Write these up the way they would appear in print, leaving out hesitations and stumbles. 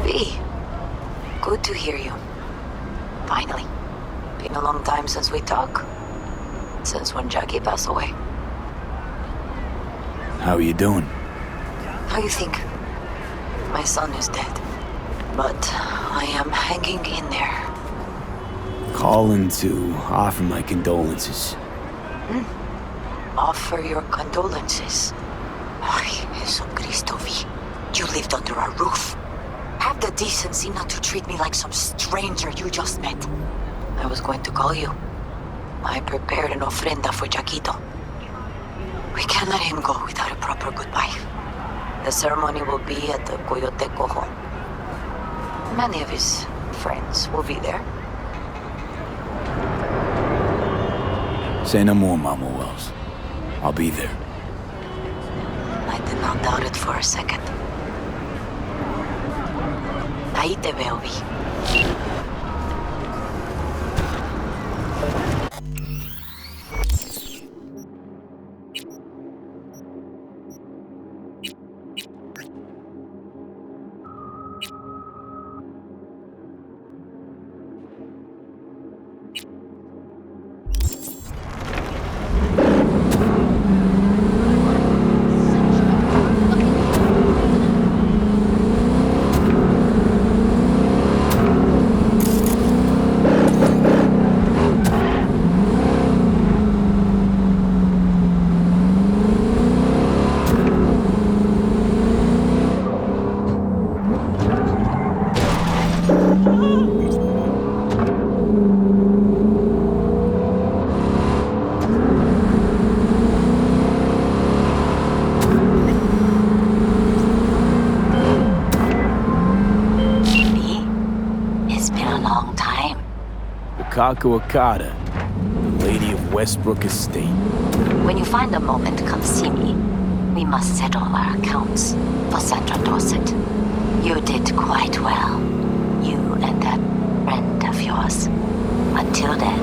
V, good to hear you. Finally. Been a long time since we talked. Since when Jackie passed away. How are you doing? How you think? My son is dead. But I am hanging in there. Calling to offer my condolences. Offer your condolences. Ay, Jesucristo V. You lived under our roof. Have the decency not to treat me like some stranger you just met. I was going to call you. I prepared an ofrenda for Jaquito. We can't let him go without a proper goodbye. The ceremony will be at the Coyoteco home. Many of his friends will be there. Say no more, Mama Wells. I'll be there. I did not doubt it for a second. Ahí te veo, Vi. Kaku Okada, the Lady of Westbrook Estate. When you find a moment, come see me. We must settle our accounts for Sandra Dorset. You did quite well. You and that friend of yours. Until then.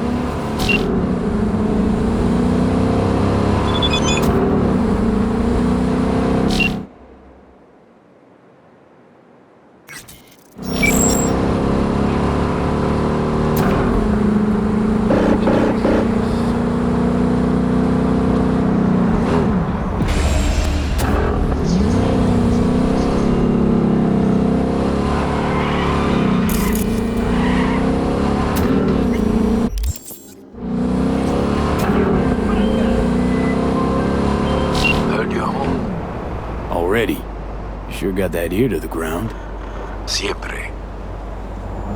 Already? Sure got that ear to the ground. Siempre.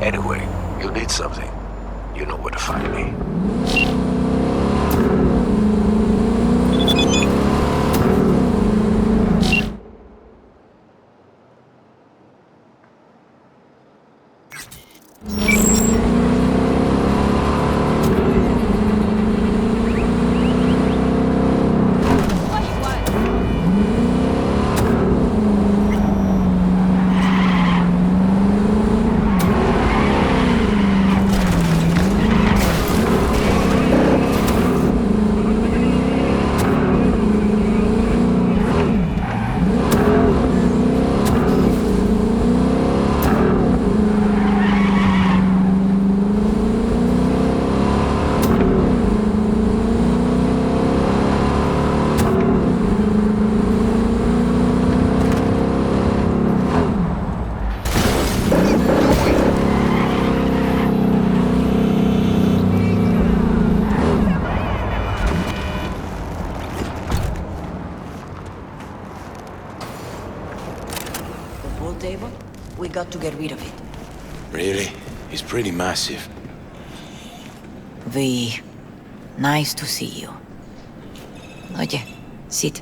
Anyway, you need something. You know where to find me. Table? We got to get rid of it. Really? He's pretty massive. V, nice to see you. Oye, sit.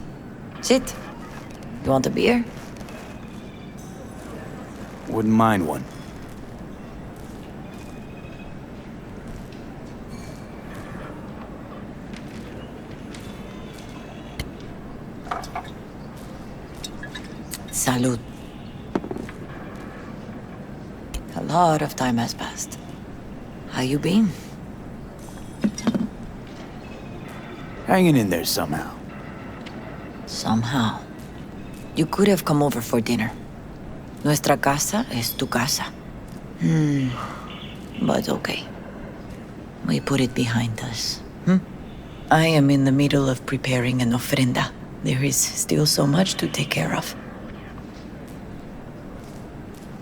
Sit. You want a beer? Wouldn't mind one. Salud. A lot of time has passed. How you been? Hanging in there somehow. Somehow. You could have come over for dinner. Nuestra casa es tu casa. But okay. We put it behind us. I am in the middle of preparing an ofrenda. There is still so much to take care of.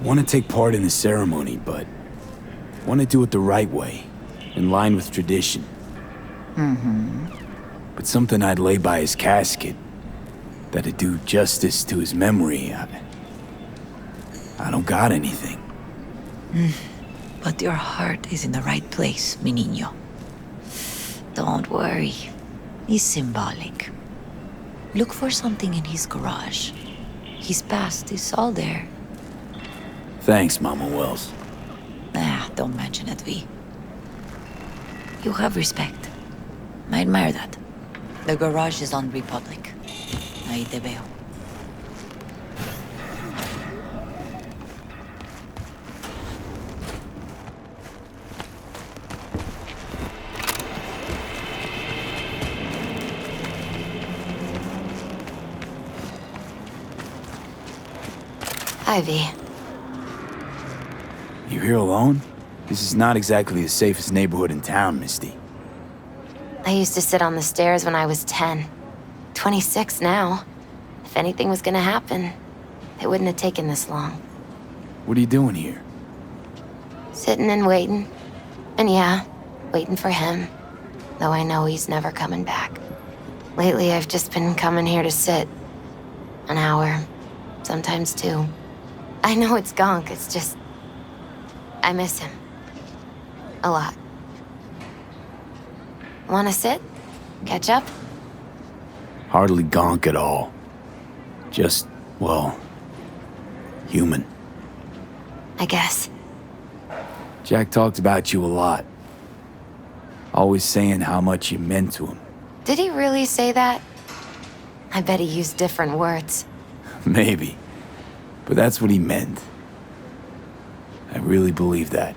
Want to take part in the ceremony, but want to do it the right way, in line with tradition. But something I'd lay by his casket, that'd do justice to his memory, I don't got anything. But your heart is in the right place, mi niño. Don't worry. It's symbolic. Look for something in his garage. His past is all there. Thanks, Mama Wells. Don't mention it, V. You have respect. I admire that. The garage is on Republic. Ahí te veo. Ivy. You here alone? This is not exactly the safest neighborhood in town, Misty. I used to sit on the stairs when I was 10. 26 now. If anything was gonna happen, it wouldn't have taken this long. What are you doing here? Sitting and waiting. And yeah, waiting for him. Though I know he's never coming back. Lately, I've just been coming here to sit. An hour. Sometimes 2. I know it's gonk, it's just... I miss him. A lot. Wanna sit? Catch up? Hardly gonk at all. Just, well, human. I guess. Jack talked about you a lot. Always saying how much you meant to him. Did he really say that? I bet he used different words. Maybe. But that's what he meant. I really believe that.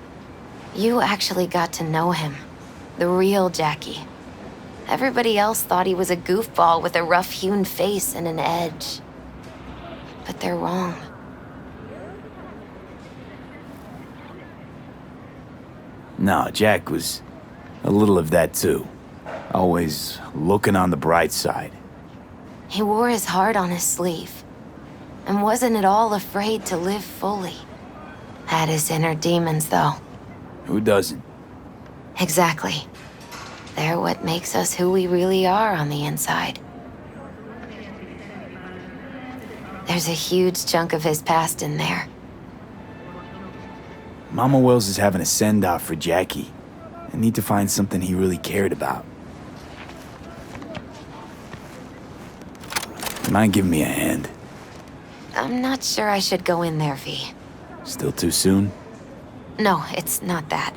You actually got to know him. The real Jackie. Everybody else thought he was a goofball with a rough-hewn face and an edge. But they're wrong. No, Jack was a little of that too. Always looking on the bright side. He wore his heart on his sleeve. And wasn't at all afraid to live fully. Had his inner demons, though. Who doesn't? Exactly. They're what makes us who we really are on the inside. There's a huge chunk of his past in there. Mama Wells is having a send-off for Jackie. I need to find something he really cared about. Mind giving me a hand? I'm not sure I should go in there, V. Still too soon? No, it's not that.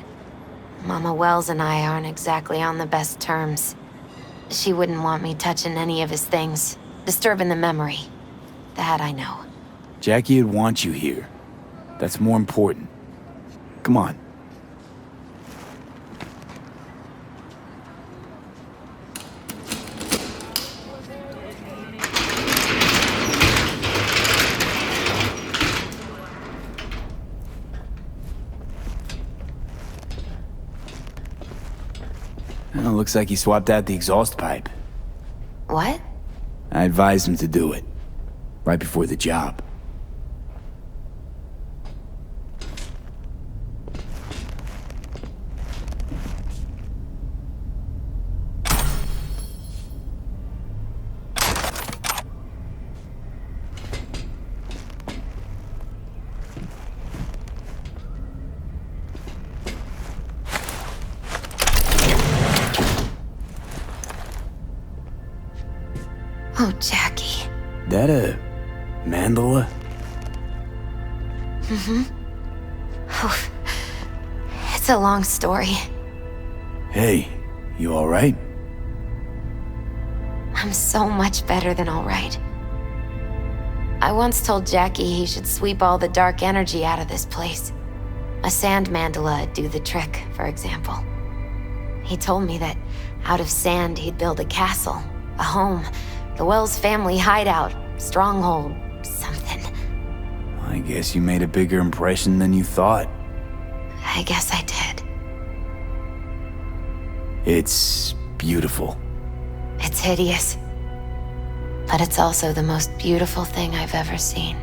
Mama Wells and I aren't exactly on the best terms. She wouldn't want me touching any of his things, disturbing the memory. That I know. Jackie'd want you here. That's more important. Come on. Well, looks like he swapped out the exhaust pipe. What? I advised him to do it. Right before the job. Oh, Jackie. That a mandala? Oh, it's a long story. Hey, you alright? I'm so much better than all right. I once told Jackie he should sweep all the dark energy out of this place. A sand mandala'd do the trick, for example. He told me that out of sand he'd build a castle, a home, the Wells family hideout, stronghold, something. I guess you made a bigger impression than you thought. I guess I did. It's beautiful. It's hideous. But it's also the most beautiful thing I've ever seen.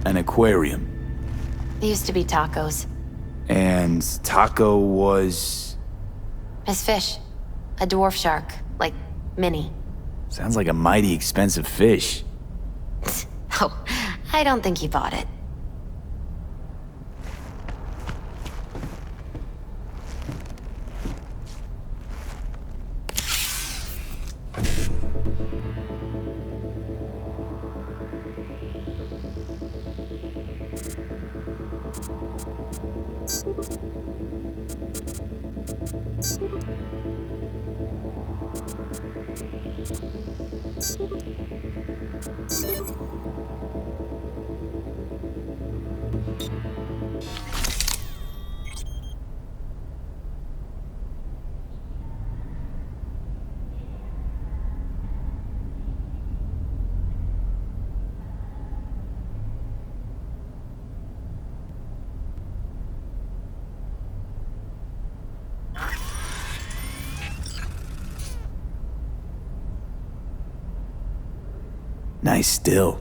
An aquarium. It used to be Taco's. And Taco was... His fish. A dwarf shark. Like, mini. Sounds like a mighty expensive fish. Oh, I don't think he bought it. Nice still.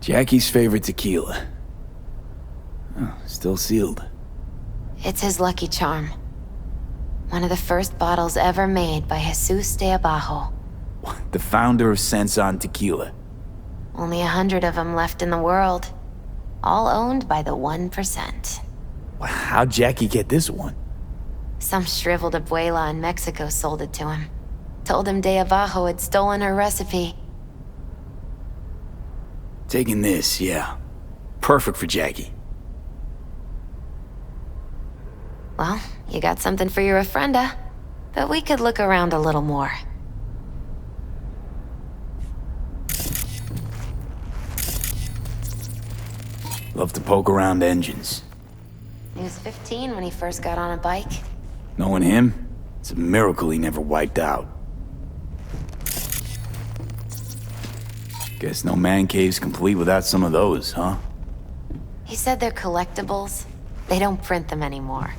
Jackie's favorite tequila. Oh, still sealed. It's his lucky charm. One of the first bottles ever made by Jesus de Abajo. The founder of Senson Tequila. Only 100 of them left in the world. All owned by the 1%. How'd Jackie get this one? Some shriveled abuela in Mexico sold it to him. Told him de Abajo had stolen her recipe. Taking this, yeah. Perfect for Jackie. Well, you got something for your ofrenda. But we could look around a little more. Love to poke around engines. He was 15 when he first got on a bike. Knowing him, it's a miracle he never wiped out. Guess no man cave's complete without some of those, huh? He said they're collectibles. They don't print them anymore.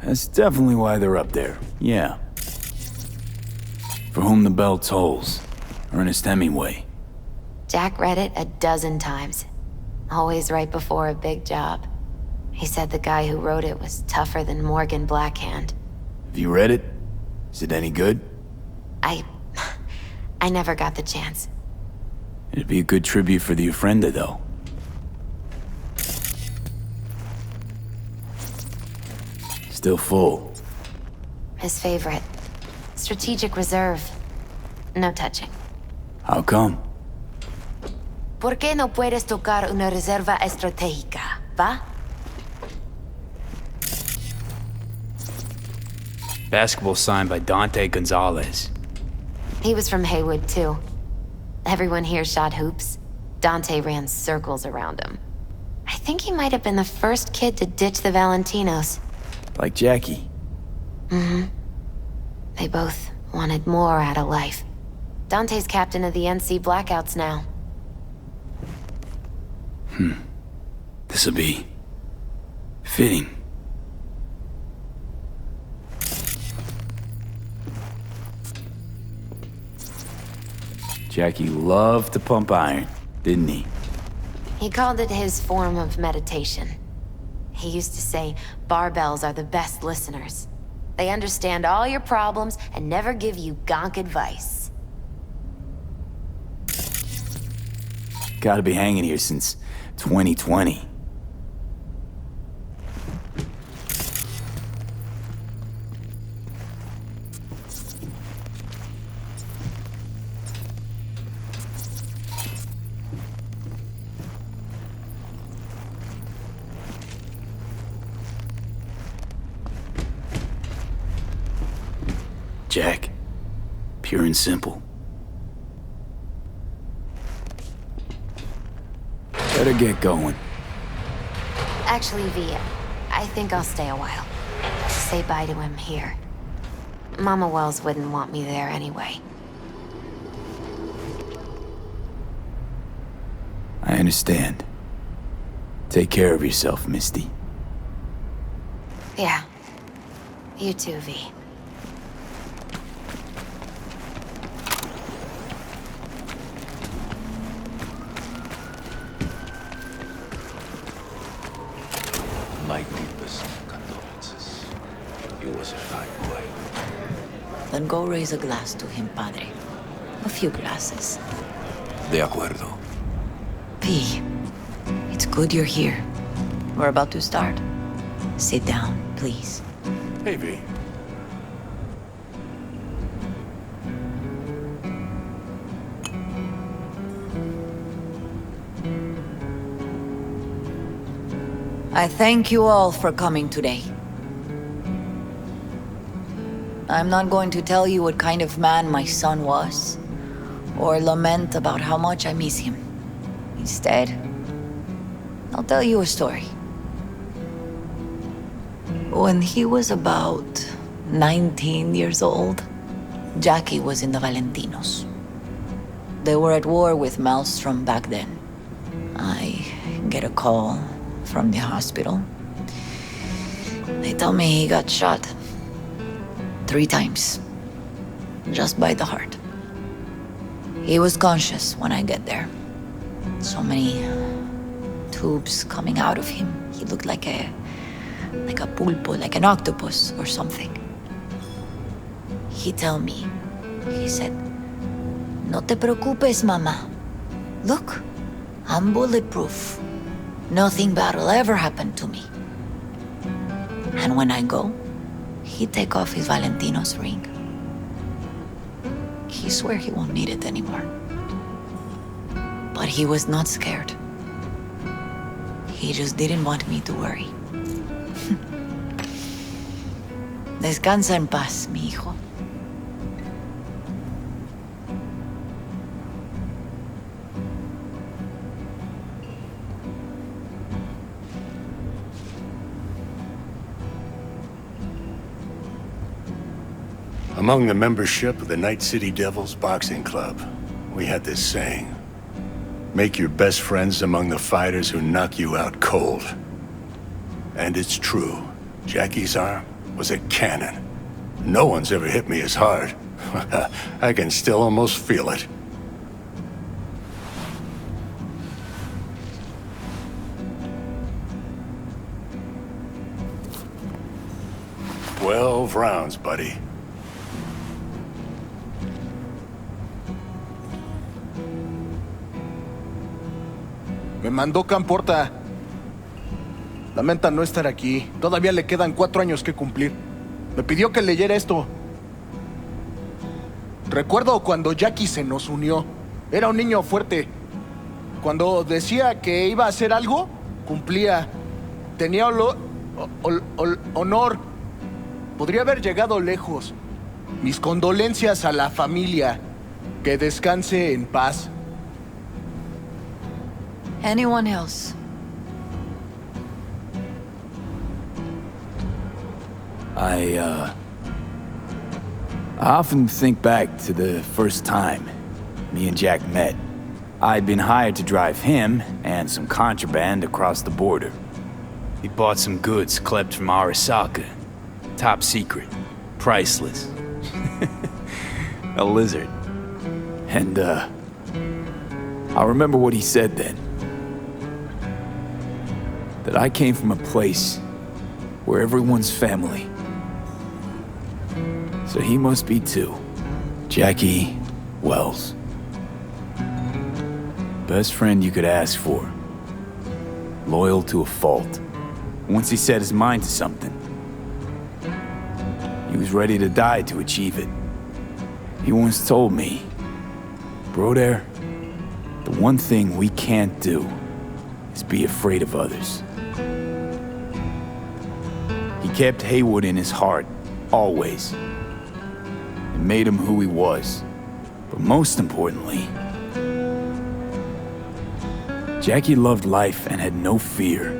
That's definitely why they're up there, yeah. For Whom the Bell Tolls, Ernest Hemingway. Jack read it a dozen times. Always right before a big job. He said the guy who wrote it was tougher than Morgan Blackhand. Have you read it? Is it any good? I never got the chance. It'd be a good tribute for the ofrenda, though. Still full. His favorite. Strategic Reserve. No touching. How come? ¿Por qué no puedes tocar una reserva estratégica, va? Basketball signed by Dante Gonzalez. He was from Haywood, too. Everyone here shot hoops. Dante ran circles around him. I think he might have been the first kid to ditch the Valentinos. Like Jackie. Mm-hmm. They both wanted more out of life. Dante's captain of the NC Blackouts now. This'll be... fitting. Jackie loved to pump iron, didn't he? He called it his form of meditation. He used to say barbells are the best listeners. They understand all your problems and never give you gonk advice. Gotta be hanging here since 2020. Jack, pure and simple. Better get going. Actually, V, I think I'll stay a while. Say bye to him here. Mama Wells wouldn't want me there anyway. I understand. Take care of yourself, Misty. Yeah. You too, V. My deepest condolences. He was a fine boy. Then go raise a glass to him, Padre. A few glasses. De acuerdo. P, it's good you're here. We're about to start. Sit down, please. Hey, V. I thank you all for coming today. I'm not going to tell you what kind of man my son was, or lament about how much I miss him. Instead, I'll tell you a story. When he was about 19 years old, Jackie was in the Valentinos. They were at war with Maelstrom back then. I get a call from the hospital. They tell me he got shot 3 times, just by the heart. He was conscious when I get there. So many tubes coming out of him. He looked like a pulpo, like an octopus or something. He tell me, he said, "No te preocupes, mama. Look, I'm bulletproof. Nothing bad will ever happen to me." And when I go, he take off his Valentino's ring. He swear he won't need it anymore. But he was not scared. He just didn't want me to worry. Descansa en paz, mi hijo. Among the membership of the Night City Devils Boxing Club, we had this saying: make your best friends among the fighters who knock you out cold. And it's true. Jackie's arm was a cannon. No one's ever hit me as hard. I can still almost feel it. "12 rounds, buddy." Me mandó Camporta. Lamenta no estar aquí. Todavía le quedan 4 años que cumplir. Me pidió que leyera esto. Recuerdo cuando Jackie se nos unió. Era un niño fuerte. Cuando decía que iba a hacer algo, cumplía. Tenía honor. Podría haber llegado lejos. Mis condolencias a la familia. Que descanse en paz. Anyone else? I often think back to the first time me and Jack met. I'd been hired to drive him and some contraband across the border. He bought some goods klept from Arasaka. Top secret. Priceless. A lizard. And, I remember what he said then. That I came from a place where everyone's family. So he must be too. Jackie Wells. Best friend you could ask for. Loyal to a fault. Once he set his mind to something, he was ready to die to achieve it. He once told me, "Bro there, the one thing we can't do is be afraid of others." He kept Haywood in his heart, always. It made him who he was. But most importantly, Jackie loved life and had no fear.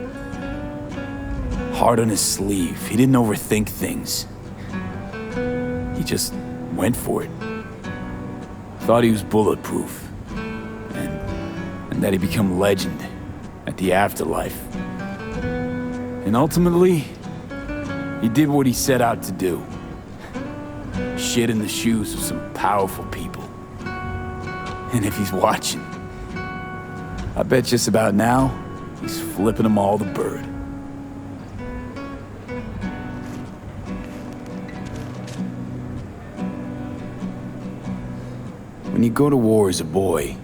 heart on his sleeve. He didn't overthink things. He just went for it. Thought he was bulletproof. And that he'd become legend at the afterlife. And ultimately, he did what he set out to do. Shit in the shoes of some powerful people. And if he's watching, I bet just about now, he's flipping them all the bird. When you go to war as a boy,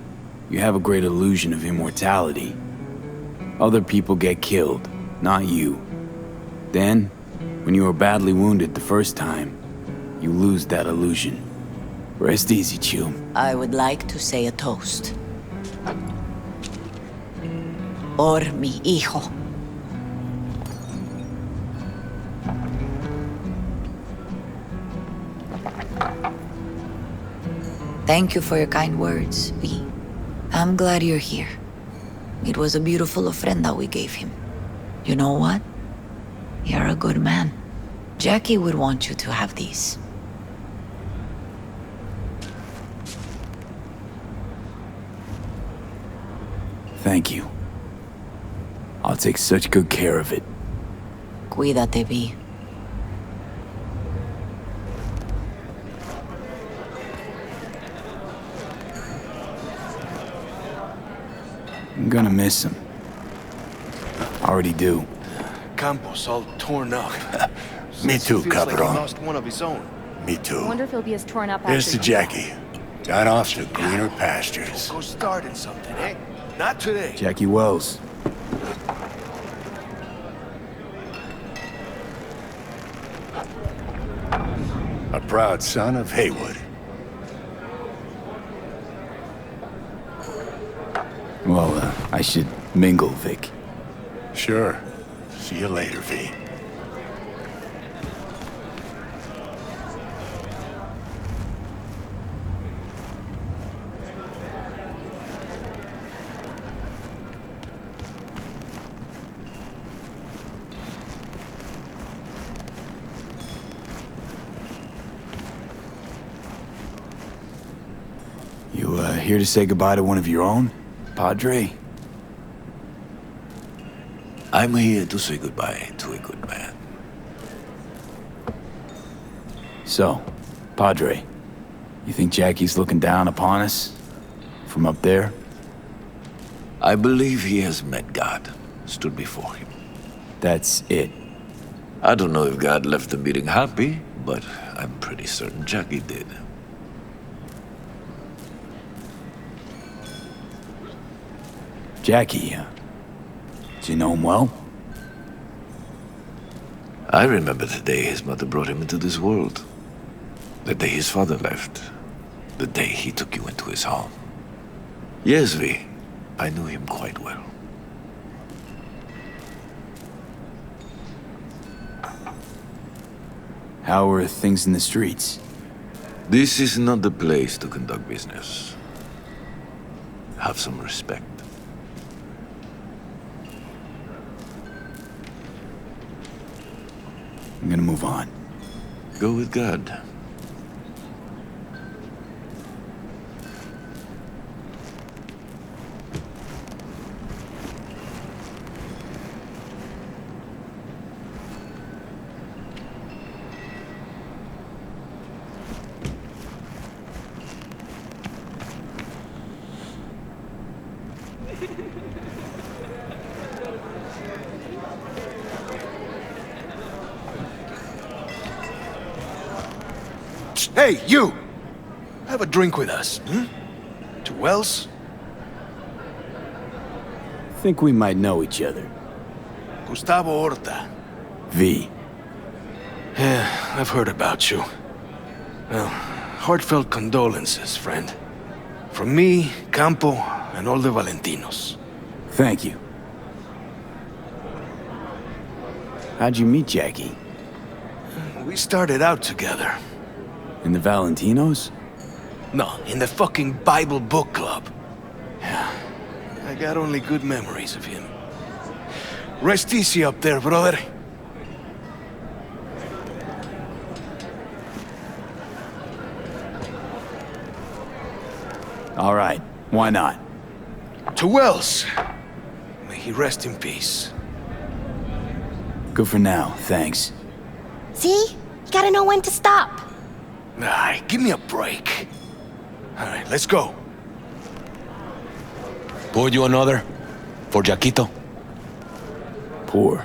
you have a great illusion of immortality. Other people get killed, not you. Then, when you are badly wounded the first time, you lose that illusion. Rest easy, Chum. I would like to say a toast. Por mi hijo. Thank you for your kind words, V. I'm glad you're here. It was a beautiful ofrenda we gave him. You know what? You're a good man. Jackie would want you to have these. Thank you. I'll take such good care of it. Cuídate, V. I'm gonna miss him. I already do. Campos all torn up. Me too, Feels like he Cabron. lost one of his own. Me I too. wonder if he'll be as torn up Here's after to Jackie. Gone off to greener pastures. Go starting something, eh? Not today. Jackie Wells. A proud son of Haywood. Well, I should mingle, Vic. Sure. See you later, V. You, here to say goodbye to one of your own, Padre? I'm here to say goodbye to a good man. So, Padre, you think Jackie's looking down upon us? From up there? I believe he has met God, stood before him. That's it. I don't know if God left the meeting happy, but I'm pretty certain Jackie did. Jackie, do you know him well? I remember the day his mother brought him into this world. The day his father left. The day he took you into his home. Yes, V. I knew him quite well. How are things in the streets? This is not the place to conduct business. Have some respect. I'm gonna move on. Go with God. Hey, you! Have a drink with us, hmm? To Wells? Think we might know each other. Gustavo Horta. V. Yeah, I've heard about you. Well, heartfelt condolences, friend. From me, Campo, and all the Valentinos. Thank you. How'd you meet Jackie? We started out together. In the Valentinos? No, in the fucking Bible book club. Yeah, I got only good memories of him. Rest easy up there, brother. All right, why not? To Wells. May he rest in peace. Good for now, thanks. See? You gotta know when to stop. Nah, give me a break. All right, let's go. Pour you another? For Jaquito? Pour.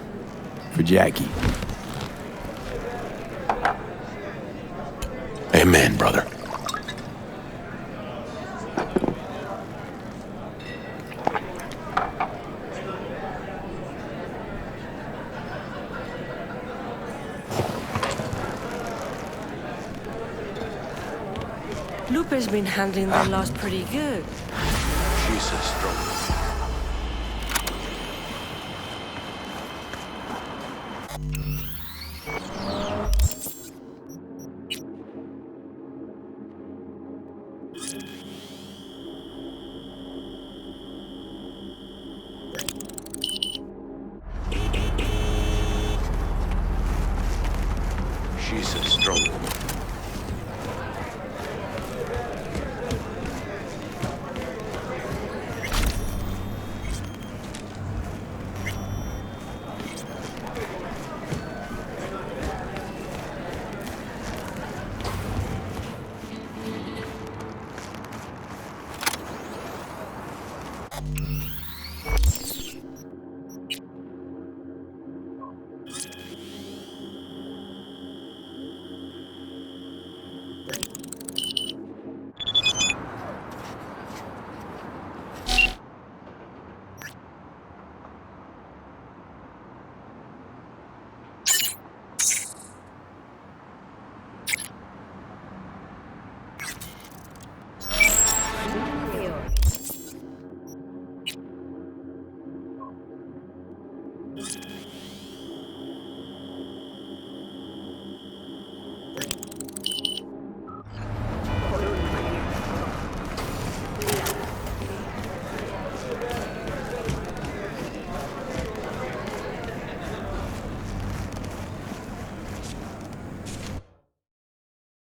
For Jackie. Amen, brother. Lupe's been handling their loss pretty good. She's a strong. She's a strong woman.